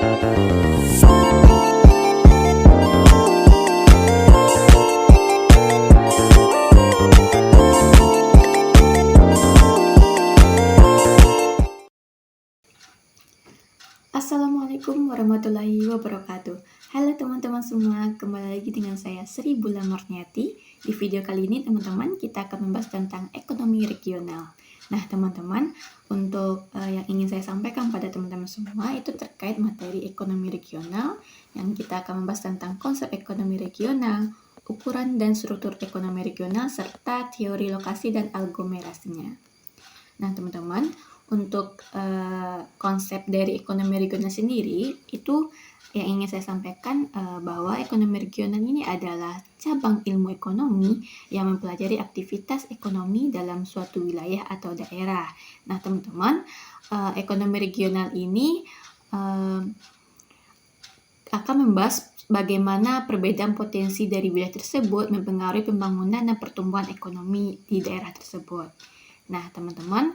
Assalamualaikum warahmatullahi wabarakatuh. Halo teman-teman semua, kembali lagi dengan saya Sri Bulan Marniati. Di video kali ini teman-teman kita akan membahas tentang ekonomi regional. Nah teman-teman, untuk yang ingin saya sampaikan pada teman-teman semua itu terkait materi ekonomi regional, yang kita akan membahas tentang konsep ekonomi regional, ukuran dan struktur ekonomi regional, serta teori lokasi dan aglomerasinya. Nah teman-teman, untuk konsep dari ekonomi regional sendiri itu yang ingin saya sampaikan bahwa ekonomi regional ini adalah cabang ilmu ekonomi yang mempelajari aktivitas ekonomi dalam suatu wilayah atau daerah. Nah teman-teman, ekonomi regional ini akan membahas bagaimana perbedaan potensi dari wilayah tersebut mempengaruhi pembangunan dan pertumbuhan ekonomi di daerah tersebut. Nah teman-teman,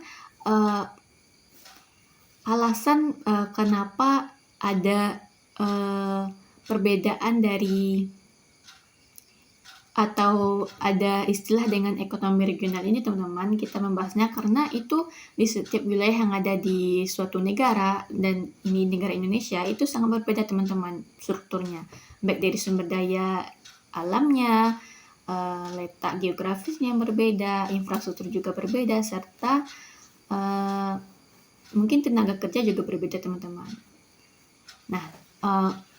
alasan kenapa ada perbedaan dari atau ada istilah dengan ekonomi regional ini teman-teman, kita membahasnya karena itu di setiap wilayah yang ada di suatu negara, dan ini negara Indonesia, itu sangat berbeda teman-teman strukturnya, baik dari sumber daya alamnya, letak geografisnya yang berbeda, infrastruktur juga berbeda, serta mungkin tenaga kerja juga berbeda teman-teman. Nah,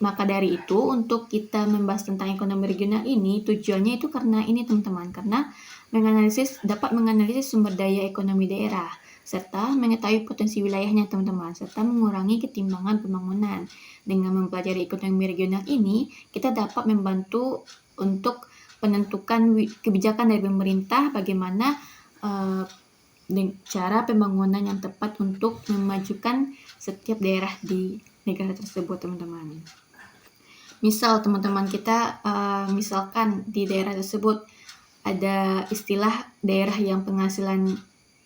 maka dari itu untuk kita membahas tentang ekonomi regional ini tujuannya itu karena ini teman-teman, karena dapat menganalisis sumber daya ekonomi daerah serta mengetahui potensi wilayahnya teman-teman, serta mengurangi ketimbangan pembangunan. Dengan mempelajari ekonomi regional ini kita dapat membantu untuk penentukan kebijakan dari pemerintah, bagaimana cara pembangunan yang tepat untuk memajukan setiap daerah di negara tersebut teman-teman. Misal teman-teman kita misalkan di daerah tersebut ada istilah daerah yang penghasilan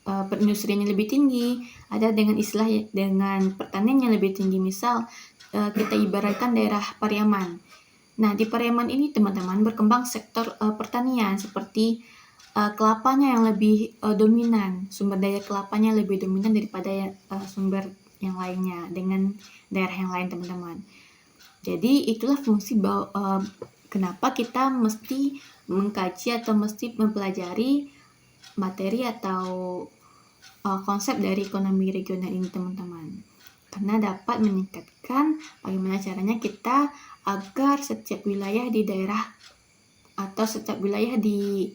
perindustriannya lebih tinggi, ada dengan istilah dengan pertanian yang lebih tinggi. Misal kita ibaratkan daerah Pariaman. Nah di Pariaman ini teman-teman berkembang sektor pertanian seperti kelapanya yang lebih dominan, sumber daya kelapanya lebih dominan daripada sumber yang lainnya dengan daerah yang lain teman-teman. Jadi itulah fungsi kenapa kita mesti mengkaji atau mesti mempelajari materi atau konsep dari ekonomi regional ini teman-teman, karena dapat meningkatkan bagaimana caranya kita agar setiap wilayah di daerah atau setiap wilayah di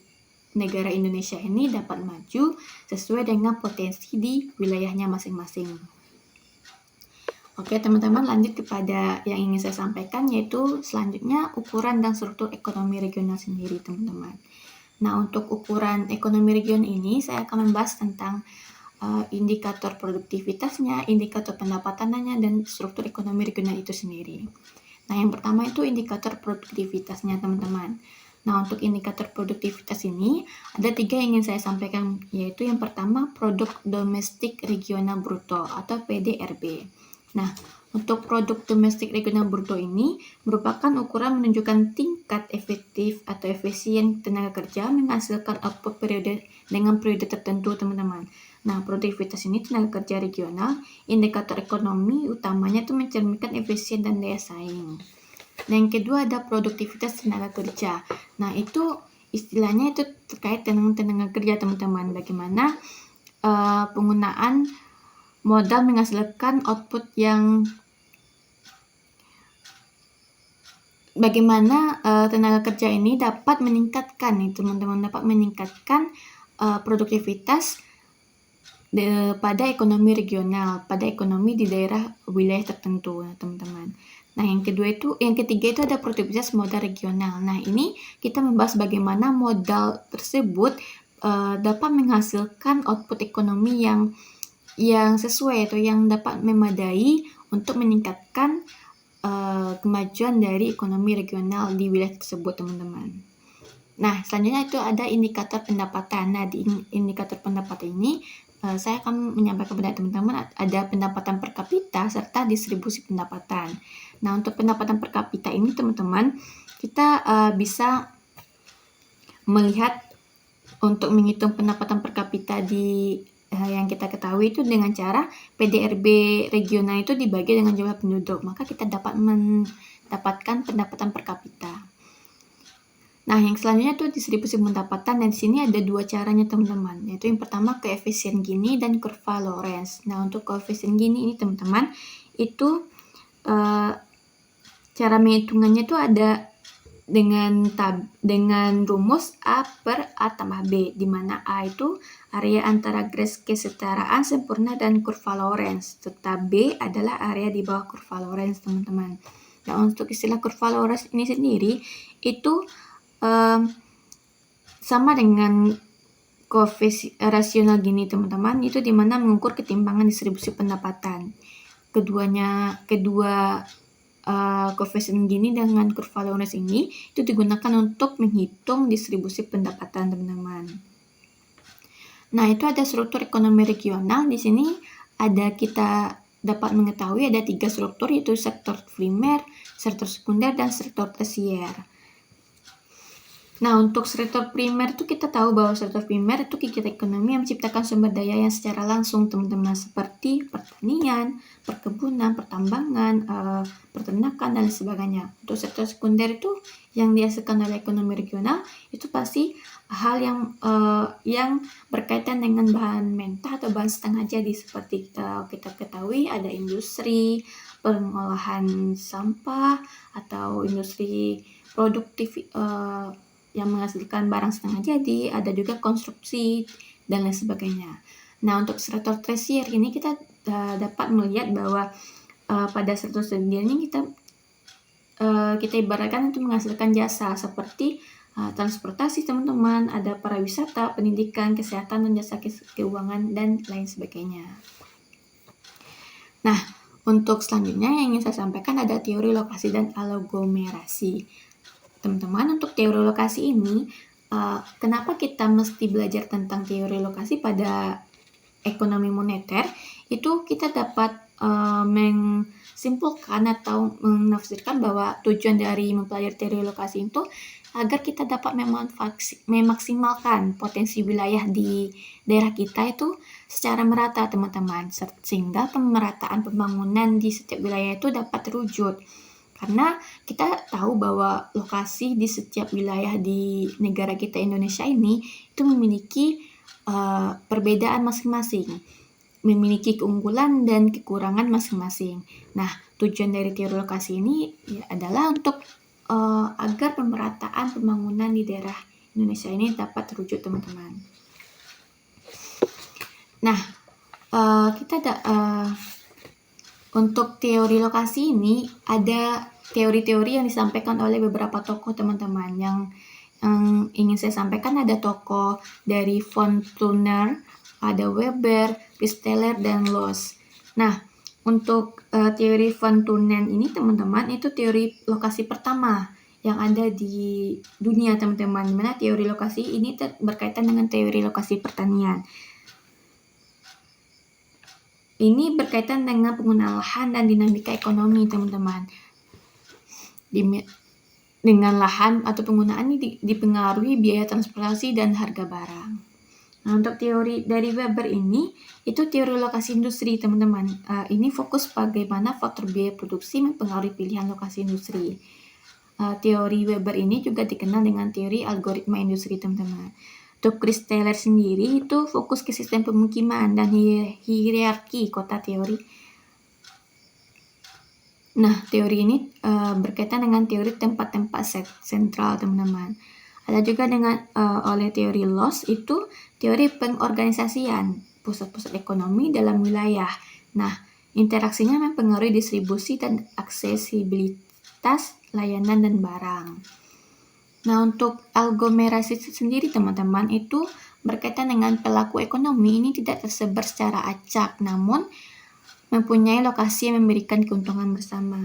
negara Indonesia ini dapat maju sesuai dengan potensi di wilayahnya masing-masing. Oke teman-teman, lanjut kepada yang ingin saya sampaikan, yaitu selanjutnya ukuran dan struktur ekonomi regional sendiri teman-teman. Nah untuk ukuran ekonomi regional ini saya akan membahas tentang indikator produktivitasnya, indikator pendapatannya, dan struktur ekonomi regional itu sendiri. Nah yang pertama itu indikator produktivitasnya teman-teman. Nah untuk indikator produktivitas ini ada 3 yang ingin saya sampaikan, yaitu yang pertama produk domestik regional bruto atau PDRB. Nah, untuk produk domestik regional bruto ini merupakan ukuran menunjukkan tingkat efektif atau efisien tenaga kerja menghasilkan output dengan periode tertentu teman-teman. Nah, produktivitas ini tenaga kerja regional, indikator ekonomi utamanya itu mencerminkan efisien dan daya saing. Nah, yang kedua ada produktivitas tenaga kerja. Nah, itu istilahnya itu terkait dengan tenaga kerja teman-teman. Bagaimana penggunaan modal menghasilkan output yang bagaimana tenaga kerja ini dapat meningkatkan teman-teman, dapat meningkatkan produktivitas pada ekonomi regional, pada ekonomi di daerah wilayah tertentu teman-teman. Nah yang ketiga itu ada produktivitas modal regional. Nah ini kita membahas bagaimana modal tersebut dapat menghasilkan output ekonomi yang sesuai atau yang dapat memadai untuk meningkatkan kemajuan dari ekonomi regional di wilayah tersebut teman-teman. Nah selanjutnya itu ada indikator pendapatan. Nah di indikator pendapatan ini saya akan menyampaikan kepada teman-teman ada pendapatan per kapita serta distribusi pendapatan. Nah, untuk pendapatan per kapita ini teman-teman, kita bisa melihat untuk menghitung pendapatan per kapita di yang kita ketahui itu dengan cara PDRB regional itu dibagi dengan jumlah penduduk, maka kita dapat mendapatkan pendapatan per kapita. Nah, yang selanjutnya itu distribusi pendapatan, dan di sini ada dua caranya teman-teman, yaitu yang pertama koefisien Gini dan kurva Lorenz. Nah, untuk koefisien Gini ini teman-teman, itu cara menghitungannya itu ada dengan rumus A per A tambah B, di mana A itu area antara garis kesetaraan sempurna dan kurva Lorenz, serta B adalah area di bawah kurva Lorenz, teman-teman. Nah, untuk istilah kurva Lorenz ini sendiri itu sama dengan koefisien rasional Gini, teman-teman, itu di mana mengukur ketimpangan distribusi pendapatan. Kedua koefisien Gini dengan kurva Lorenz ini itu digunakan untuk menghitung distribusi pendapatan, teman-teman. Nah, itu ada struktur ekonomi regional. Di sini kita dapat mengetahui ada 3 struktur, yaitu sektor primer, sektor sekunder, dan sektor tersier. Nah, untuk sektor primer itu kita tahu bahwa sektor primer itu kegiatan ekonomi yang menciptakan sumber daya yang secara langsung, teman-teman, seperti pertanian, perkebunan, pertambangan, peternakan, dan sebagainya. Untuk sektor sekunder itu yang dihasilkan oleh ekonomi regional itu pasti hal yang berkaitan dengan bahan mentah atau bahan setengah jadi, seperti kita ketahui ada industri pengolahan sampah atau industri produktif yang menghasilkan barang setengah jadi, ada juga konstruksi, dan lain sebagainya. Nah, untuk sektor tersier ini kita dapat melihat bahwa pada sektor tersier ini kita ibaratkan untuk menghasilkan jasa seperti transportasi, teman-teman, ada pariwisata, pendidikan, kesehatan, dan jasa keuangan, dan lain sebagainya. Nah, untuk selanjutnya yang ingin saya sampaikan ada teori lokasi dan aglomerasi. Teman-teman, untuk teori lokasi ini, kenapa kita mesti belajar tentang teori lokasi pada ekonomi moneter? Itu kita dapat menyimpulkan atau menafsirkan bahwa tujuan dari mempelajari teori lokasi itu agar kita dapat memaksimalkan potensi wilayah di daerah kita itu secara merata, teman-teman, sehingga pemerataan pembangunan di setiap wilayah itu dapat terwujud. Karena kita tahu bahwa lokasi di setiap wilayah di negara kita Indonesia ini itu memiliki perbedaan masing-masing, memiliki keunggulan dan kekurangan masing-masing. Nah, tujuan dari teori lokasi ini adalah untuk agar pemerataan pembangunan di daerah Indonesia ini dapat terwujud, teman-teman. Nah, untuk teori lokasi ini ada teori-teori yang disampaikan oleh beberapa tokoh, teman-teman. Yang ingin saya sampaikan ada tokoh dari von Thuner, ada Weber, Priesteler, dan Loss. Nah, untuk teori von Thuner ini, teman-teman, itu teori lokasi pertama yang ada di dunia, teman-teman. Dimana teori lokasi ini berkaitan dengan teori lokasi pertanian. Ini berkaitan dengan penggunaan lahan dan dinamika ekonomi, teman-teman. Dengan lahan atau penggunaan ini dipengaruhi biaya transportasi dan harga barang. Nah, untuk teori dari Weber ini, itu teori lokasi industri, teman-teman. Ini fokus bagaimana faktor biaya produksi mempengaruhi pilihan lokasi industri. Teori Weber ini juga dikenal dengan teori algoritma industri, teman-teman. Untuk Priesteler sendiri itu fokus ke sistem pemukiman dan hierarki kota teori. Nah, teori ini berkaitan dengan teori tempat-tempat sentral, teman-teman. Ada juga dengan oleh teori Loss itu teori pengorganisasian pusat-pusat ekonomi dalam wilayah. Nah, interaksinya mempengaruhi distribusi dan aksesibilitas layanan dan barang. Nah, untuk aglomerasi sendiri, teman-teman, itu berkaitan dengan pelaku ekonomi ini tidak tersebar secara acak, namun mempunyai lokasi yang memberikan keuntungan bersama.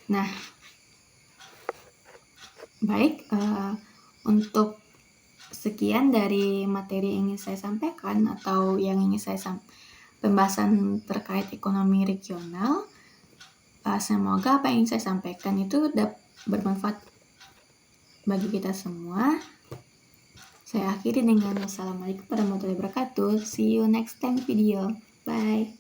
Nah, baik, untuk sekian dari materi yang ingin saya sampaikan atau yang ingin saya pembahasan terkait ekonomi regional. Semoga apa yang ingin saya sampaikan itu bermanfaat bagi kita semua. Saya akhiri dengan wassalamualaikum warahmatullahi wabarakatuh. See you next time video. Bye.